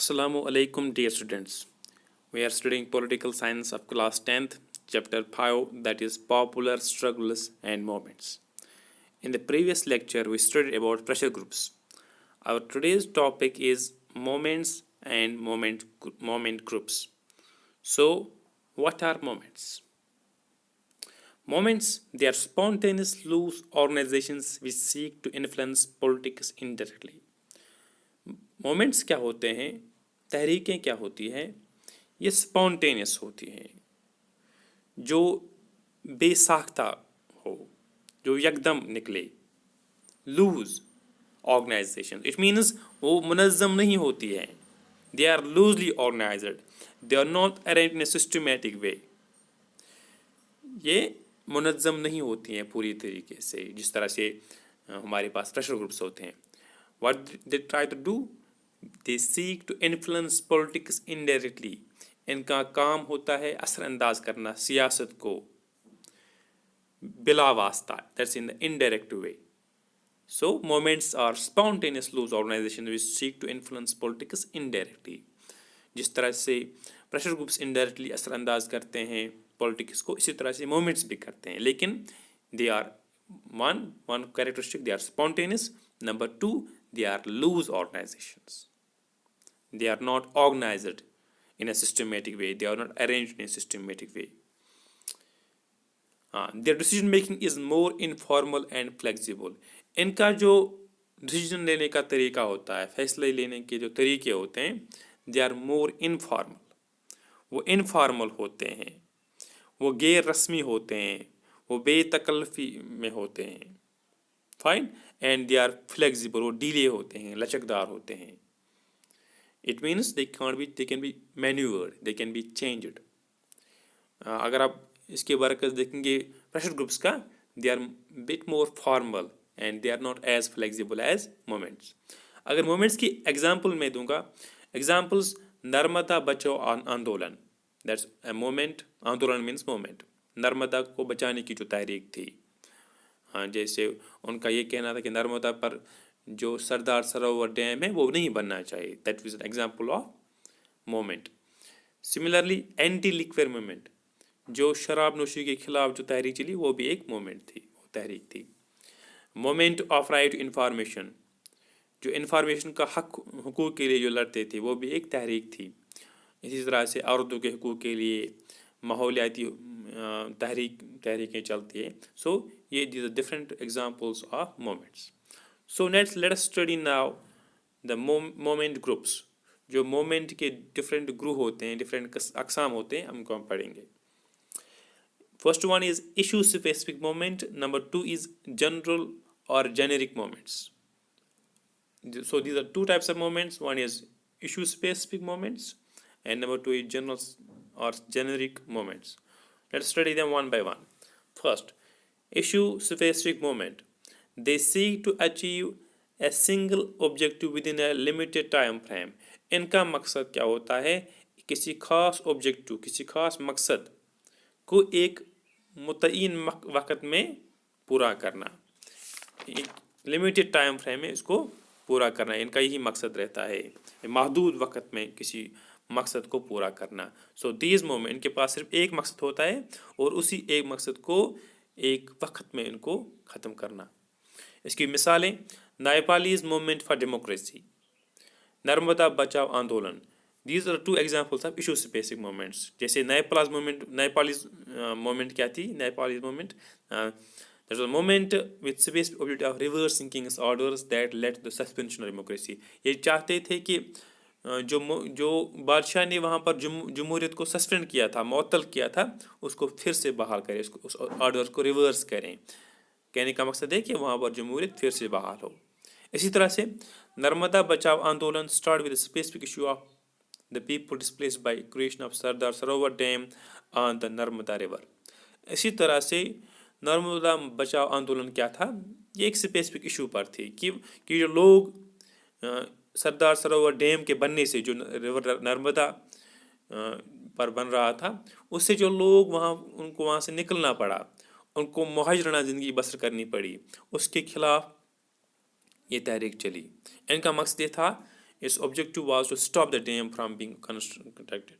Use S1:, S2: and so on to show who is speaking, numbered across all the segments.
S1: Assalamu alaikum, dear students. We are studying political science of class 10th, chapter 5, that is popular struggles and movements. In the previous lecture, we studied about pressure groups. Our today's topic is moments and moment groups. So, what are moments? Moments, they are spontaneous loose organizations which seek to influence politics indirectly. Moments کیا ہوتے ہیں، تحریکیں کیا ہوتی ہیں، یہ سپونٹینیس ہوتی ہیں، جو بے ساختہ ہو، جو یکدم نکلے. لوز آرگنائزیشن اٹ مینس وہ منظم نہیں ہوتی ہیں. They are loosely organised, they are not arranged in a systematic way. یہ منظم نہیں ہوتی ہیں پوری طریقے سے، جس طرح سے ہمارے پاس پریشر گروپس ہوتے ہیں. What they try to do, they seek to influence politics indirectly. ان کا کام ہوتا ہے اثر انداز کرنا سیاست کو بلا واسطہ. That's in the indirect way. So movements are spontaneous loose organizations which seek to influence politics indirectly. جس طرح سے پریشر گروپس انڈائریکٹلی اثر انداز کرتے ہیں پولیٹکس کو، اسی طرح سے موومنٹس بھی کرتے ہیں، لیکن they are one characteristic, they are spontaneous. Number 2, they are loose organizations. They are not organized in a systematic way. They are not arranged in a systematic way. Their decision making is more informal and flexible. ان کا جو decision لینے کا طریقہ ہوتا ہے، فیصلے لینے کے جو طریقے ہوتے ہیں، they are more informal. وہ انفارمل ہوتے ہیں، وہ غیر رسمی ہوتے ہیں، وہ بے تکلفی میں ہوتے ہیں. Fine. And they are flexible. وہ ڈیلے ہوتے ہیں، لچکدار ہوتے ہیں. It means they can be maneuvered, they can be changed. اگر آپ اس کے برعکس دیکھیں گے پریشر گروپس کا، they are bit more formal and they are not as flexible as moments. اگر مومنٹس کی ایگزامپل میں دوں گا، examples Narmada Bachao Andolan, that's a moment. Andolan means moment. Narmada کو بچانے کی جو تحریک تھی، جیسے ان کا یہ کہنا تھا کہ نرمدا پر جو سردار سروور ڈیم ہے وہ نہیں بننا چاہیے. That was an example of moment. Similarly anti liquor moment, جو شراب نوشی کے خلاف جو تحریک چلی وہ بھی ایک مومنٹ تھی، وہ تحریک تھی. Movement of right to information, جو انفارمیشن کا حقوق کے لیے جو لڑتے تھے وہ بھی ایک تحریک تھی. اسی طرح سے عورتوں کے حقوق کے لیے ماحولیاتی تحریکیں چلتی ہیں. سو یہ these are different examples of movements. So let us study now the moment groups. جو مومنٹ کے ڈفرینٹ گروہ ہوتے ہیں، ڈفرینٹ اقسام ہوتے ہیں، ہم کو ہم پڑھیں گے. First one is issue specific moment. Number 2 is general or generic moments. So these are two types of moments. One is issue specific moments and number 2 is general or generic moments. Let's study them one by one. First, issue specific moment. They seek to achieve a single objective within a limited time frame. ان کا مقصد کیا ہوتا ہے؟ کسی خاص objective, کسی خاص مقصد کو ایک متعین وقت میں پورا کرنا، ایک لمیٹڈ ٹائم فریم میں اس کو پورا کرنا. ان کا یہی مقصد رہتا ہے، محدود وقت میں کسی مقصد کو پورا کرنا. سو دیز مومنٹ، ان کے پاس صرف ایک مقصد ہوتا ہے اور اسی ایک مقصد کو ایک وقت میں ان کو ختم کرنا. اس کی مثالیں: Nepalese movement for democracy, Narmada Bachao Andolan. These are 2 examples of issue specific movements. جیسے نیپالیز موومنٹ کیا تھی؟ Nepalese movement that was movement with specific object of reversing king's orders that led to the suspension of democracy. یہ چاہتے تھے کہ جو بادشاہ نے وہاں پر جمہوریت کو سسپینڈ کیا تھا، معطل کیا تھا، اس کو پھر سے بحال کرے، اس آرڈر کو ریورس کریں. کہنے کا مقصد ہے کہ وہاں پر جمہوریت پھر سے بحال ہو. اسی طرح سے Narmada Bachao Andolan start with specific issue of the people displaced by creation of Sardar Sarovar dam on the Narmada river. اسی طرح سے نرمدا بچاؤ آندولن کیا تھا؟ یہ ایک اسپیسیفک ایشو پر تھی کہ جو لوگ سردار سروور ڈیم کے بننے سے، جو ریور نرمدا پر بن رہا تھا، اس سے جو لوگ ان کو وہاں سے نکلنا پڑا، ان کو مہاجرانہ زندگی بسر کرنی پڑی، اس کے خلاف یہ تحریک چلی. ان کا مقصد یہ تھا Its objective was to stop the dam from being constructed.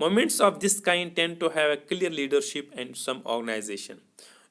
S1: Moments of this kind tend to have a clear leadership and some organization.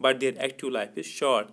S1: but their active life is short.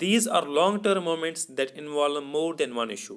S1: these are long term moments that involve more than one issue.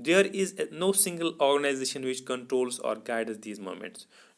S1: There is no single organization which controls or guides these moments.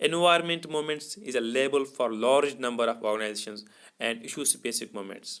S1: Environment moments is a label for large number of organizations and issue specific moments.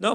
S1: Now,